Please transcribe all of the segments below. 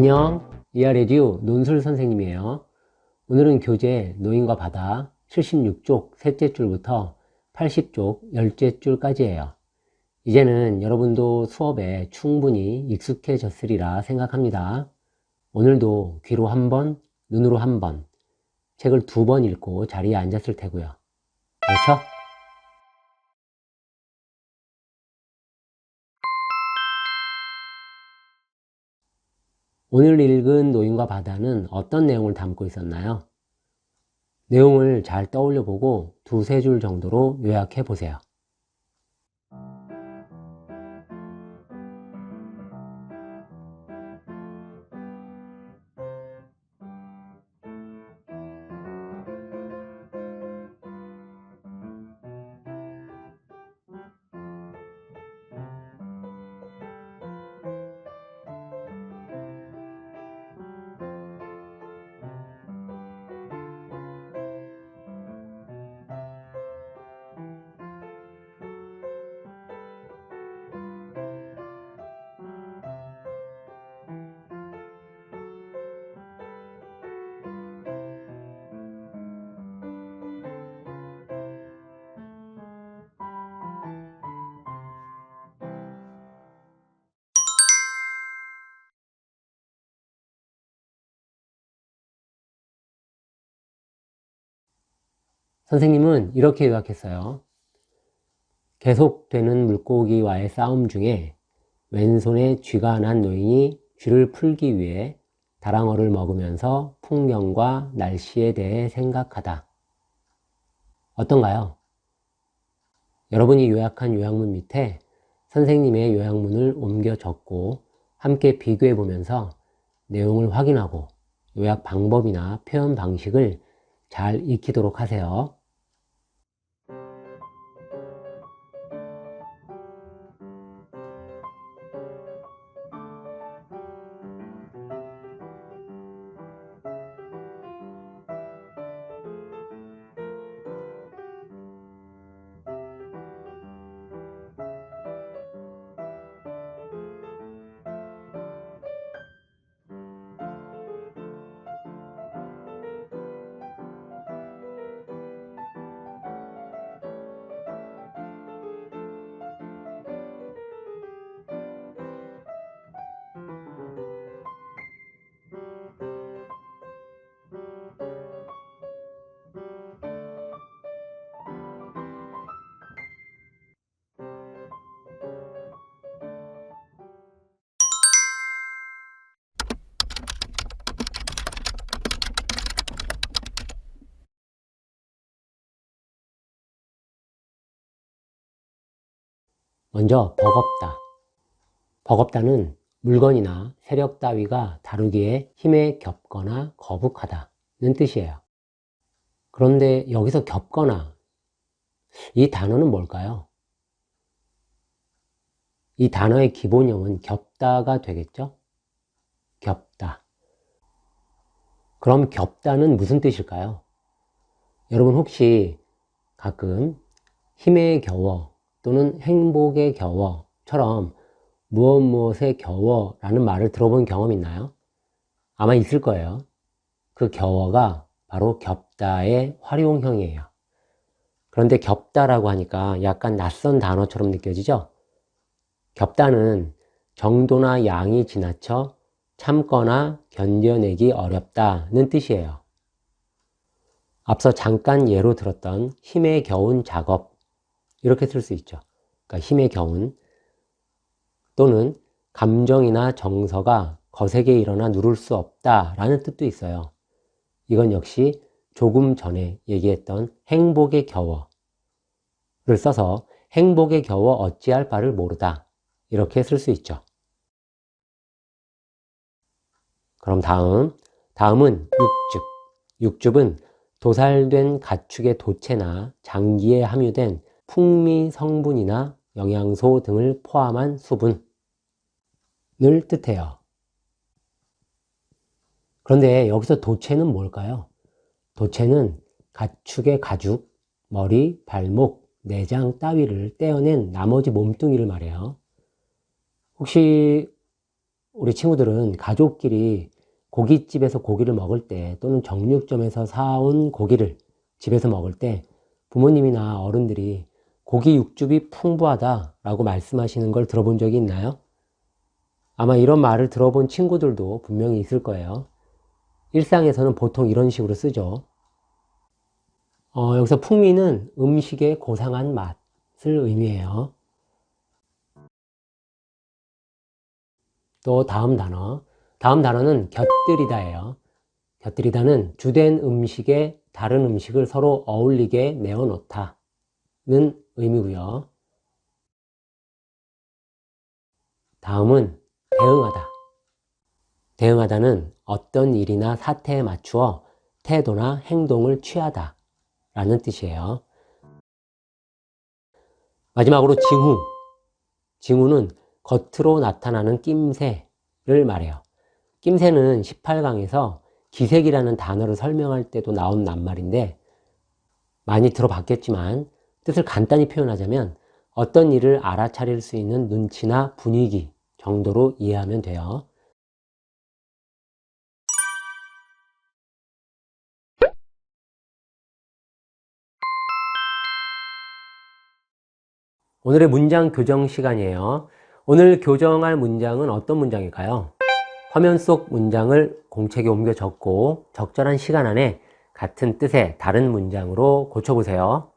안녕, 이하레듀 논술 선생님이에요. 오늘은 교재 노인과 바다 76쪽 셋째 줄부터 80쪽 10째 줄까지예요. 이제는 여러분도 수업에 충분히 익숙해졌으리라 생각합니다. 오늘도 귀로 한 번, 눈으로 한 번, 책을 2번 읽고 자리에 앉았을 테고요. 그렇죠? 오늘 읽은 노인과 바다는 어떤 내용을 담고 있었나요? 내용을 잘 떠올려 보고 2~3줄 정도로 요약해 보세요. 선생님은 이렇게 요약했어요. 계속되는 물고기와의 싸움 중에 왼손에 쥐가 난 노인이 쥐를 풀기 위해 다랑어를 먹으면서 풍경과 날씨에 대해 생각하다. 어떤가요? 여러분이 요약한 요약문 밑에 선생님의 요약문을 옮겨 적고 함께 비교해 보면서 내용을 확인하고 요약 방법이나 표현 방식을 잘 익히도록 하세요. 먼저 버겁다. 버겁다는 물건이나 세력 따위가 다루기에 힘에 겹거나 거북하다는 뜻이에요. 그런데 여기서 겹거나 이 단어는 뭘까요? 이 단어의 기본형은 겹다가 되겠죠? 겹다. 그럼 겹다는 무슨 뜻일까요? 여러분 혹시 가끔 힘에 겨워 또는 행복에 겨워처럼 무엇 무엇에 겨워 라는 말을 들어본 경험 있나요? 아마 있을 거예요. 그 겨워가 바로 겹다의 활용형이에요. 그런데 겹다라고 하니까 약간 낯선 단어처럼 느껴지죠? 겹다는 정도나 양이 지나쳐 참거나 견뎌내기 어렵다는 뜻이에요. 앞서 잠깐 예로 들었던 힘에 겨운 작업, 이렇게 쓸 수 있죠. 그러니까 힘에 겨운 또는 감정이나 정서가 거세게 일어나 누를 수 없다라는 뜻도 있어요. 이건 역시 조금 전에 얘기했던 행복에 겨워를 써서 행복에 겨워 어찌할 바를 모르다, 이렇게 쓸 수 있죠. 그럼 다음은 육즙. 육즙은 도살된 가축의 도체나 장기에 함유된 풍미 성분이나 영양소 등을 포함한 수분을 뜻해요. 그런데 여기서 도체는 뭘까요? 도체는 가축의 가죽, 머리, 발목, 내장 따위를 떼어낸 나머지 몸뚱이를 말해요. 혹시 우리 친구들은 가족끼리 고깃집에서 고기를 먹을 때 또는 정육점에서 사온 고기를 집에서 먹을 때 부모님이나 어른들이 고기 육즙이 풍부하다라고 말씀하시는 걸 들어본 적이 있나요? 아마 이런 말을 들어본 친구들도 분명히 있을 거예요. 일상에서는 보통 이런 식으로 쓰죠. 여기서 풍미는 음식의 고상한 맛을 의미해요. 또 다음 단어는 곁들이다예요. 곁들이다는 주된 음식에 다른 음식을 서로 어울리게 내어놓다는 의미고요. 다음은 대응하다. 대응하다는 어떤 일이나 사태에 맞추어 태도나 행동을 취하다 라는 뜻이에요. 마지막으로 징후. 징후는 겉으로 나타나는 낌새를 말해요. 낌새는 18강에서 기색이라는 단어를 설명할 때도 나온 낱말인데 많이 들어봤겠지만 뜻을 간단히 표현하자면 어떤 일을 알아차릴 수 있는 눈치나 분위기 정도로 이해하면 돼요. 오늘의 문장 교정 시간이에요. 오늘 교정할 문장은 어떤 문장일까요? 화면 속 문장을 공책에 옮겨 적고 적절한 시간 안에 같은 뜻의 다른 문장으로 고쳐보세요.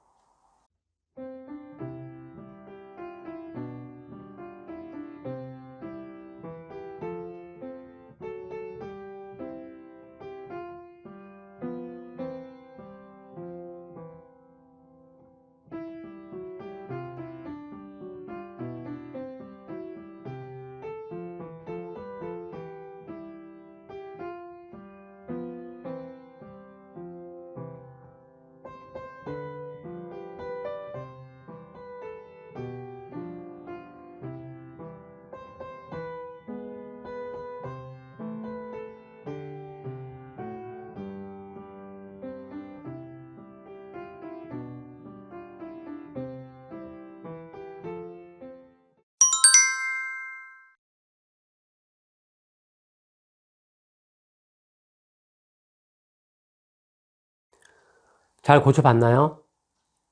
잘 고쳐봤나요?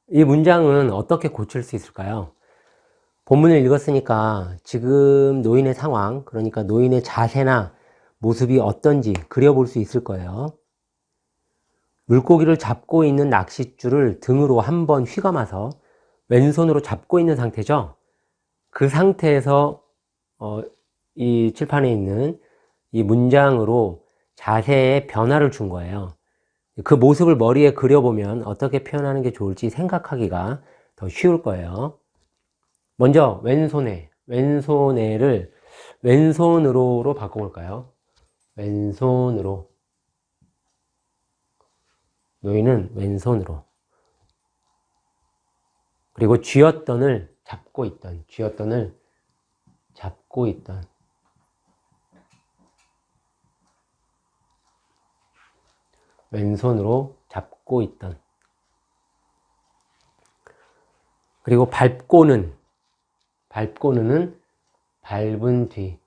이 문장은 어떻게 고칠 수 있을까요? 본문을 읽었으니까 지금 노인의 상황, 그러니까 노인의 자세나 모습이 어떤지 그려볼 수 있을 거예요. 물고기를 잡고 있는 낚싯줄을 등으로 한번 휘감아서 왼손으로 잡고 있는 상태죠. 그 상태에서 이 칠판에 있는 이 문장으로 자세에 변화를 준 거예요. 그 모습을 머리에 그려보면 어떻게 표현하는 게 좋을지 생각하기가 더 쉬울 거예요. 먼저 왼손에를 왼손으로로 바꿔볼까요? 왼손으로. 노인은 왼손으로. 그리고 쥐어떤을 잡고 있던 왼손으로 잡고 있던. 그리고 밟고는 밟은 뒤.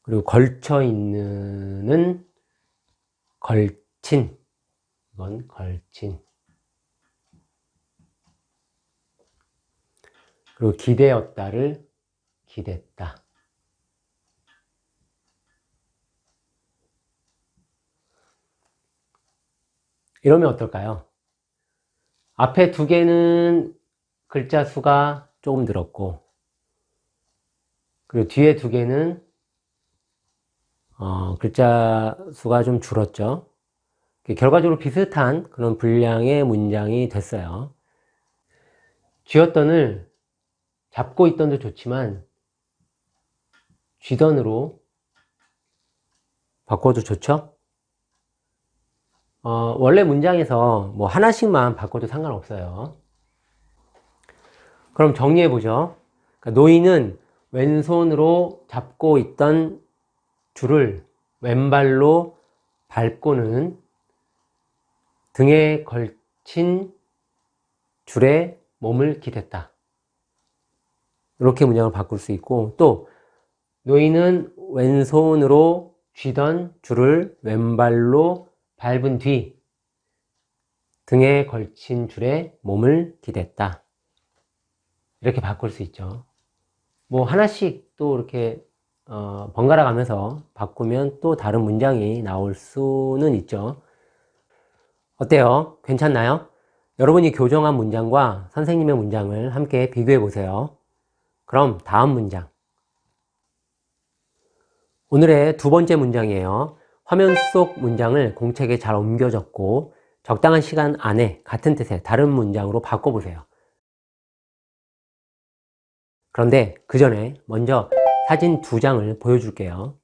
그리고 걸쳐 있는은 걸친. 이건 걸친. 그리고 기대었다를 기댔다. 이러면 어떨까요? 앞에 두 개는 글자 수가 조금 늘었고, 그리고 뒤에 두 개는 글자 수가 좀 줄었죠. 결과적으로 비슷한 그런 분량의 문장이 됐어요. 쥐었던을 잡고 있던도 좋지만 쥐던으로 바꿔도 좋죠. 원래 문장에서 뭐 하나씩만 바꿔도 상관없어요. 그럼 정리해보죠. 그러니까 노인은 왼손으로 잡고 있던 줄을 왼발로 밟고는 등에 걸친 줄에 몸을 기댔다. 이렇게 문장을 바꿀 수 있고, 또 노인은 왼손으로 쥐던 줄을 왼발로 밟은 뒤 등에 걸친 줄에 몸을 기댔다. 이렇게 바꿀 수 있죠. 뭐 하나씩 또 이렇게 번갈아 가면서 바꾸면 또 다른 문장이 나올 수는 있죠. 어때요? 괜찮나요? 여러분이 교정한 문장과 선생님의 문장을 함께 비교해 보세요. 그럼 다음 문장. 오늘의 두 번째 문장이에요. 화면 속 문장을 공책에 잘 옮겨 적고 적당한 시간 안에 같은 뜻의 다른 문장으로 바꿔보세요. 그런데 그 전에 먼저 사진 두 장을 보여줄게요.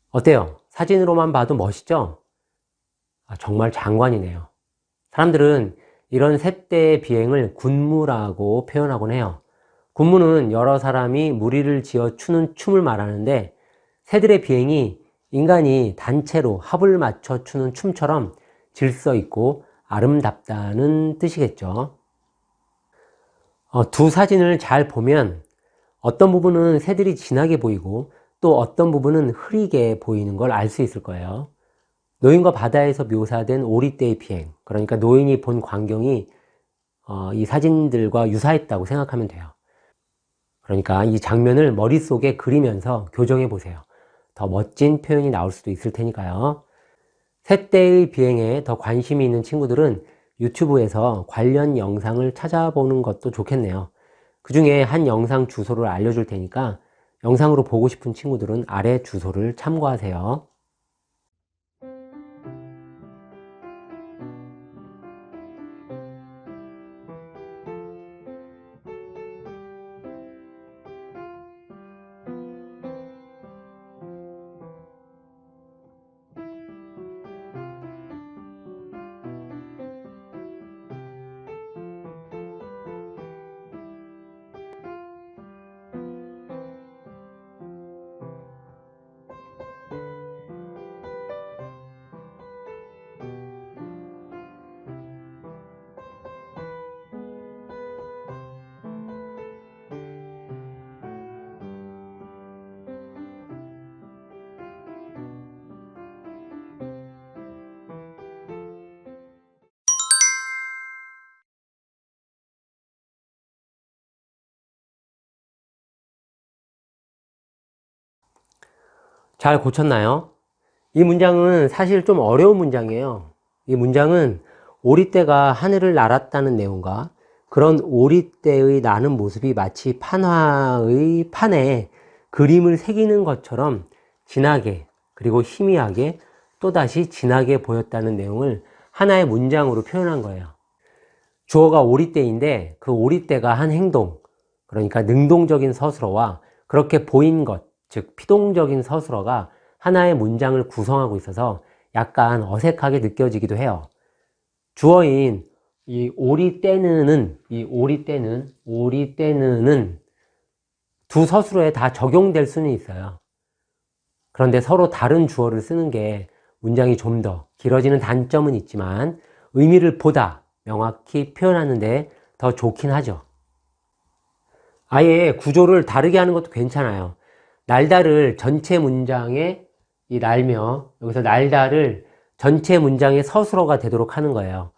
어때요? 사진으로만 봐도 멋있죠? 정말 장관이네요. 사람들은 이런 새떼의 비행을 군무라고 표현하곤 해요. 군무는 여러 사람이 무리를 지어 추는 춤을 말하는데, 새들의 비행이 인간이 단체로 합을 맞춰 추는 춤처럼 질서 있고 아름답다는 뜻이겠죠. 두 사진을 잘 보면 어떤 부분은 새들이 진하게 보이고 또 어떤 부분은 흐리게 보이는 걸 알 수 있을 거예요. 노인과 바다에서 묘사된 오리떼의 비행, 그러니까 노인이 본 광경이 이 사진들과 유사했다고 생각하면 돼요. 그러니까 이 장면을 머릿속에 그리면서 교정해 보세요. 더 멋진 표현이 나올 수도 있을 테니까요. 새떼의 비행에 더 관심이 있는 친구들은 유튜브에서 관련 영상을 찾아보는 것도 좋겠네요. 그 중에 한 영상 주소를 알려줄 테니까 영상으로 보고 싶은 친구들은 아래 주소를 참고하세요. 잘 고쳤나요? 이 문장은 사실 좀 어려운 문장이에요. 이 문장은 오리떼가 하늘을 날았다는 내용과 그런 오리떼의 나는 모습이 마치 판화의 판에 그림을 새기는 것처럼 진하게 그리고 희미하게 또다시 진하게 보였다는 내용을 하나의 문장으로 표현한 거예요. 주어가 오리떼인데 그 오리떼가 한 행동, 그러니까 능동적인 서술어와 그렇게 보인 것, 즉 피동적인 서술어가 하나의 문장을 구성하고 있어서 약간 어색하게 느껴지기도 해요. 주어인 이 오리떼는 두 서술어에 다 적용될 수는 있어요. 그런데 서로 다른 주어를 쓰는 게 문장이 좀 더 길어지는 단점은 있지만 의미를 보다 명확히 표현하는데 더 좋긴 하죠. 아예 구조를 다르게 하는 것도 괜찮아요. 날다를 전체 문장에 이 날며, 여기서 날다를 전체 문장의 서술어가 되도록 하는 거예요.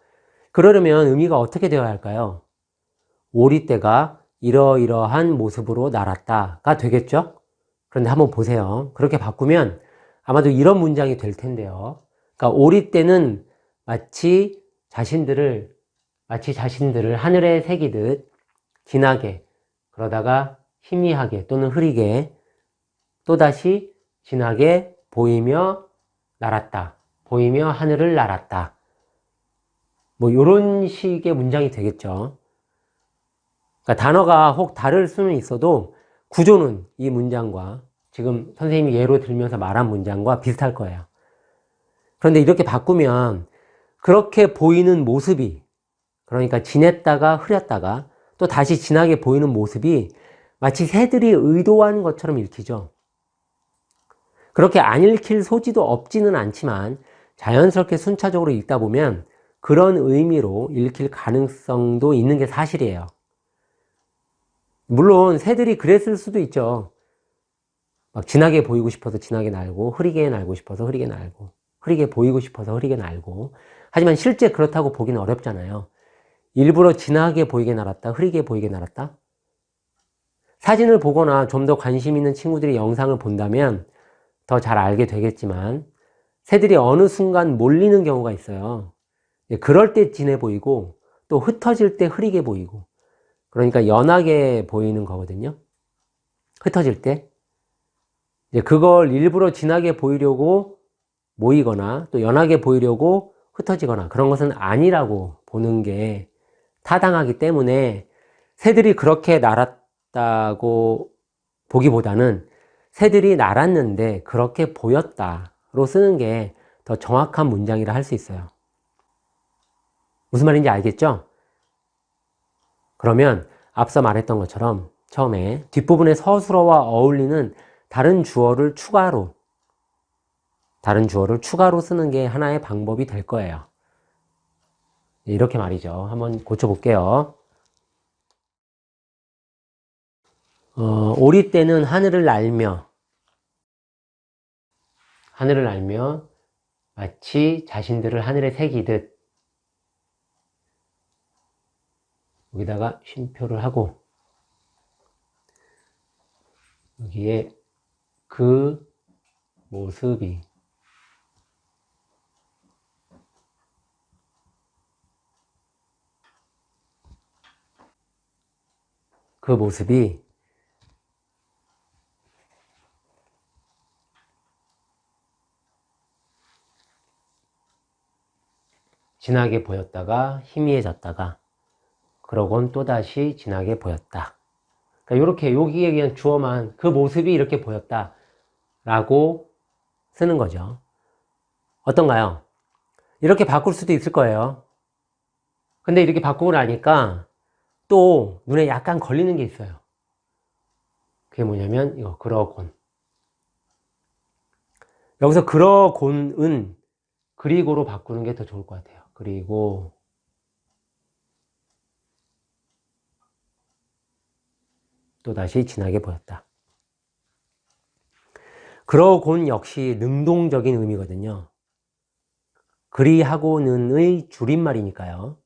그러려면 의미가 어떻게 되어야 할까요? 오리떼가 이러이러한 모습으로 날았다가 되겠죠? 그런데 한번 보세요. 그렇게 바꾸면 아마도 이런 문장이 될 텐데요. 그러니까 오리떼는 마치 자신들을 하늘에 새기듯 진하게, 그러다가 희미하게 또는 흐리게 또다시 진하게 보이며 날았다. 보이며 하늘을 날았다. 뭐 이런 식의 문장이 되겠죠. 그러니까 단어가 혹 다를 수는 있어도 구조는 이 문장과 지금 선생님이 예로 들면서 말한 문장과 비슷할 거예요. 그런데 이렇게 바꾸면 그렇게 보이는 모습이, 그러니까 진했다가 흐렸다가 또 다시 진하게 보이는 모습이 마치 새들이 의도한 것처럼 읽히죠. 그렇게 안 읽힐 소지도 없지는 않지만 자연스럽게 순차적으로 읽다 보면 그런 의미로 읽힐 가능성도 있는 게 사실이에요. 물론 새들이 그랬을 수도 있죠. 막 진하게 보이고 싶어서 진하게 날고, 흐리게 날고 싶어서 흐리게 날고, 흐리게 보이고 싶어서 흐리게 날고. 하지만 실제 그렇다고 보기는 어렵잖아요. 일부러 진하게 보이게 날았다, 흐리게 보이게 날았다. 사진을 보거나 좀 더 관심 있는 친구들이 영상을 본다면 더 잘 알게 되겠지만, 새들이 어느 순간 몰리는 경우가 있어요. 그럴 때 진해 보이고, 또 흩어질 때 흐리게 보이고, 그러니까 연하게 보이는 거거든요. 흩어질 때. 그걸 일부러 진하게 보이려고 모이거나, 또 연하게 보이려고 흩어지거나, 그런 것은 아니라고 보는 게 타당하기 때문에, 새들이 그렇게 날았다고 보기보다는 새들이 날았는데 그렇게 보였다로 쓰는 게 더 정확한 문장이라 할 수 있어요. 무슨 말인지 알겠죠? 그러면 앞서 말했던 것처럼 처음에 뒷부분에 서술어와 어울리는 다른 주어를 추가로 쓰는 게 하나의 방법이 될 거예요. 이렇게 말이죠. 한번 고쳐볼게요. 오리 떼는 하늘을 날며 마치 자신들을 하늘에 새기듯, 여기다가 쉼표를 하고 여기에 그 모습이 진하게 보였다가 희미해졌다가 그러곤 또다시 진하게 보였다. 그러니까 이렇게 여기에 그냥 주어만 그 모습이 이렇게 보였다 라고 쓰는 거죠. 어떤가요? 이렇게 바꿀 수도 있을 거예요. 근데 이렇게 바꾸고 나니까 또 눈에 약간 걸리는 게 있어요. 그게 뭐냐면 이거 그러곤. 여기서 그러곤은 그리고로 바꾸는 게 더 좋을 것 같아요. 그리고 또다시 진하게 보였다. 그러곤 역시 능동적인 의미거든요. 그리하고는의 줄임말이니까요.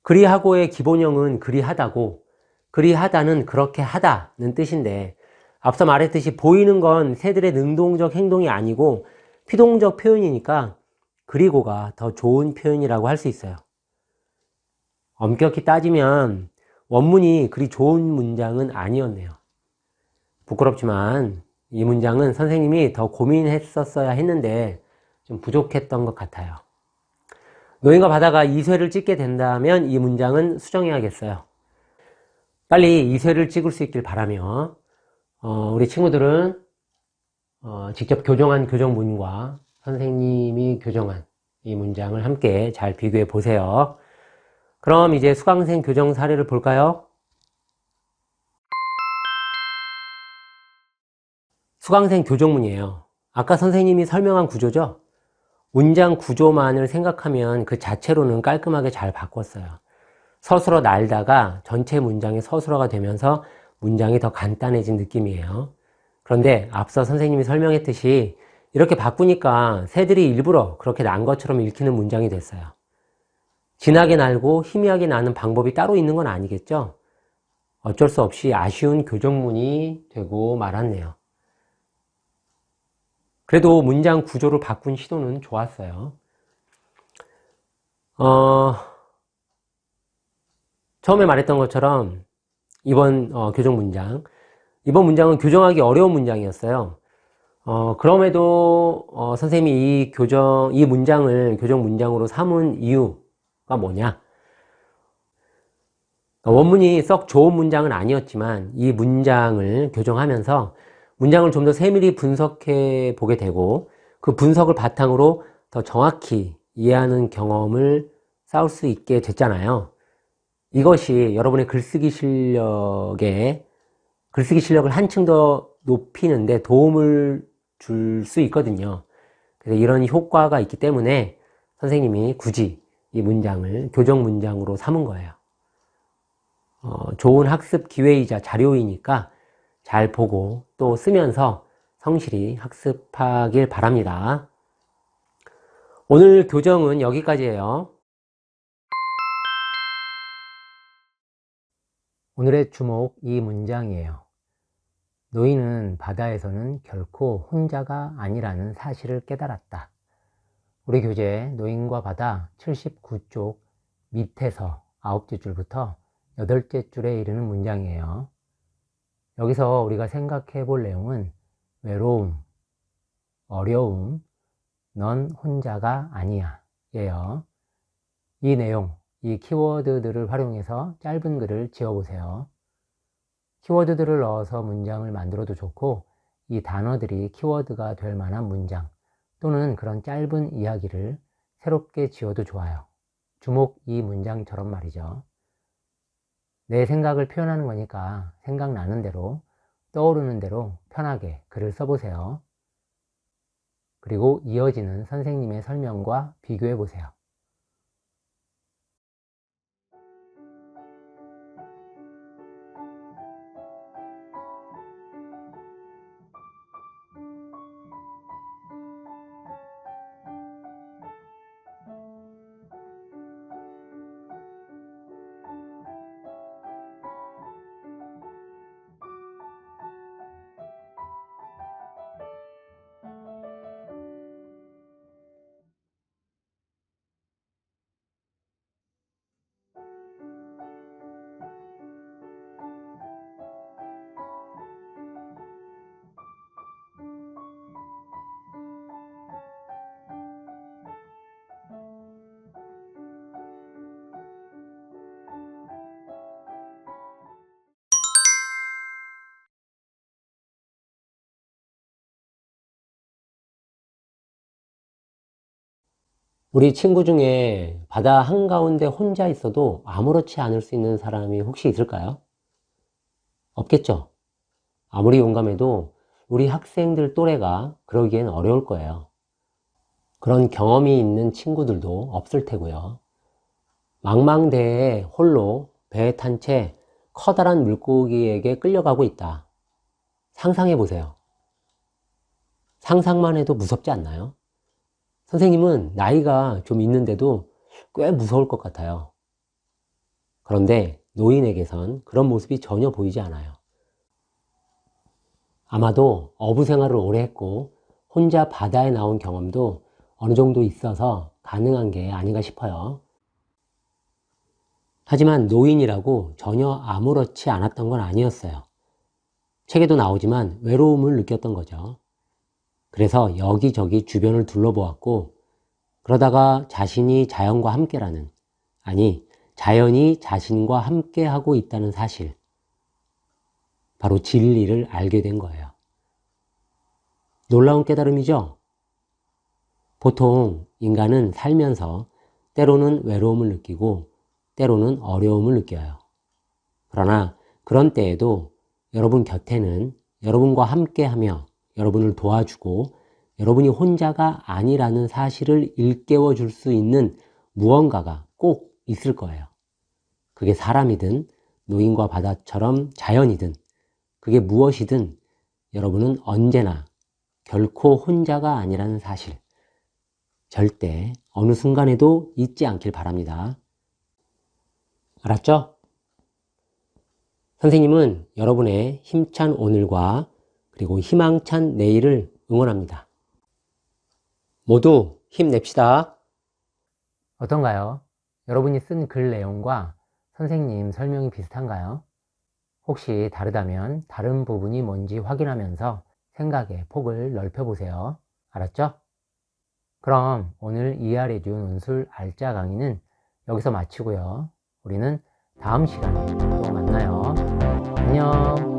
그리하고의 기본형은 그리하다고, 그리하다는 그렇게 하다는 뜻인데, 앞서 말했듯이 보이는 건 새들의 능동적 행동이 아니고 피동적 표현이니까 그리고가 더 좋은 표현이라고 할 수 있어요. 엄격히 따지면 원문이 그리 좋은 문장은 아니었네요. 부끄럽지만 이 문장은 선생님이 더 고민했었어야 했는데 좀 부족했던 것 같아요. 노인과 바다가 2쇄를 찍게 된다면 이 문장은 수정해야겠어요. 빨리 2쇄를 찍을 수 있길 바라며 우리 친구들은 직접 교정한 교정문과 선생님이 교정한 이 문장을 함께 잘 비교해 보세요. 그럼 이제 수강생 교정 사례를 볼까요? 수강생 교정문이에요. 아까 선생님이 설명한 구조죠? 문장 구조만을 생각하면 그 자체로는 깔끔하게 잘 바꿨어요. 서술어 날다가 전체 문장이 서술어가 되면서 문장이 더 간단해진 느낌이에요. 그런데 앞서 선생님이 설명했듯이 이렇게 바꾸니까 새들이 일부러 그렇게 난 것처럼 읽히는 문장이 됐어요. 진하게 날고 희미하게 나는 방법이 따로 있는 건 아니겠죠? 어쩔 수 없이 아쉬운 교정문이 되고 말았네요. 그래도 문장 구조를 바꾼 시도는 좋았어요. 처음에 말했던 것처럼 이번 이번 문장은 교정하기 어려운 문장이었어요. 그럼에도 선생님이 이 문장을 교정 문장으로 삼은 이유가 뭐냐? 원문이 썩 좋은 문장은 아니었지만 이 문장을 교정하면서 문장을 좀 더 세밀히 분석해 보게 되고 그 분석을 바탕으로 더 정확히 이해하는 경험을 쌓을 수 있게 됐잖아요. 이것이 여러분의 글쓰기 실력을 한층 더 높이는데 도움을 줄 수 있거든요. 그래서 이런 효과가 있기 때문에 선생님이 굳이 이 문장을 교정 문장으로 삼은 거예요. 좋은 학습 기회이자 자료이니까 잘 보고 또 쓰면서 성실히 학습하길 바랍니다. 오늘 교정은 여기까지예요. 오늘의 주목 이 문장이에요. 노인은 바다에서는 결코 혼자가 아니라는 사실을 깨달았다. 우리 교재 노인과 바다 79쪽 밑에서 9째 줄부터 8째 줄에 이르는 문장이에요. 여기서 우리가 생각해 볼 내용은 외로움, 어려움, 넌 혼자가 아니야 예요. 이 내용, 이 키워드들을 활용해서 짧은 글을 지어보세요. 키워드들을 넣어서 문장을 만들어도 좋고 이 단어들이 키워드가 될 만한 문장 또는 그런 짧은 이야기를 새롭게 지어도 좋아요. 주목 이 문장처럼 말이죠. 내 생각을 표현하는 거니까 생각나는 대로 떠오르는 대로 편하게 글을 써보세요. 그리고 이어지는 선생님의 설명과 비교해 보세요. 우리 친구 중에 바다 한가운데 혼자 있어도 아무렇지 않을 수 있는 사람이 혹시 있을까요? 없겠죠? 아무리 용감해도 우리 학생들 또래가 그러기엔 어려울 거예요. 그런 경험이 있는 친구들도 없을 테고요. 망망대해에 홀로 배에 탄 채 커다란 물고기에게 끌려가고 있다. 상상해 보세요. 상상만 해도 무섭지 않나요? 선생님은 나이가 좀 있는데도 꽤 무서울 것 같아요. 그런데 노인에게선 그런 모습이 전혀 보이지 않아요. 아마도 어부 생활을 오래 했고 혼자 바다에 나온 경험도 어느 정도 있어서 가능한 게 아닌가 싶어요. 하지만 노인이라고 전혀 아무렇지 않았던 건 아니었어요. 책에도 나오지만 외로움을 느꼈던 거죠. 그래서 여기저기 주변을 둘러보았고 그러다가 자신이 자연과 함께라는, 아니 자연이 자신과 함께하고 있다는 사실, 바로 진리를 알게 된 거예요. 놀라운 깨달음이죠? 보통 인간은 살면서 때로는 외로움을 느끼고 때로는 어려움을 느껴요. 그러나 그런 때에도 여러분 곁에는 여러분과 함께하며 여러분을 도와주고 여러분이 혼자가 아니라는 사실을 일깨워 줄 수 있는 무언가가 꼭 있을 거예요. 그게 사람이든 노인과 바다처럼 자연이든 그게 무엇이든 여러분은 언제나 결코 혼자가 아니라는 사실, 절대 어느 순간에도 잊지 않길 바랍니다. 알았죠? 선생님은 여러분의 힘찬 오늘과 그리고 희망찬 내일을 응원합니다. 모두 힘냅시다. 어떤가요? 여러분이 쓴 글 내용과 선생님 설명이 비슷한가요? 혹시 다르다면 다른 부분이 뭔지 확인하면서 생각의 폭을 넓혀보세요. 알았죠? 그럼 오늘 ER에듀 논술 알짜 강의는 여기서 마치고요. 우리는 다음 시간에 또 만나요. 안녕.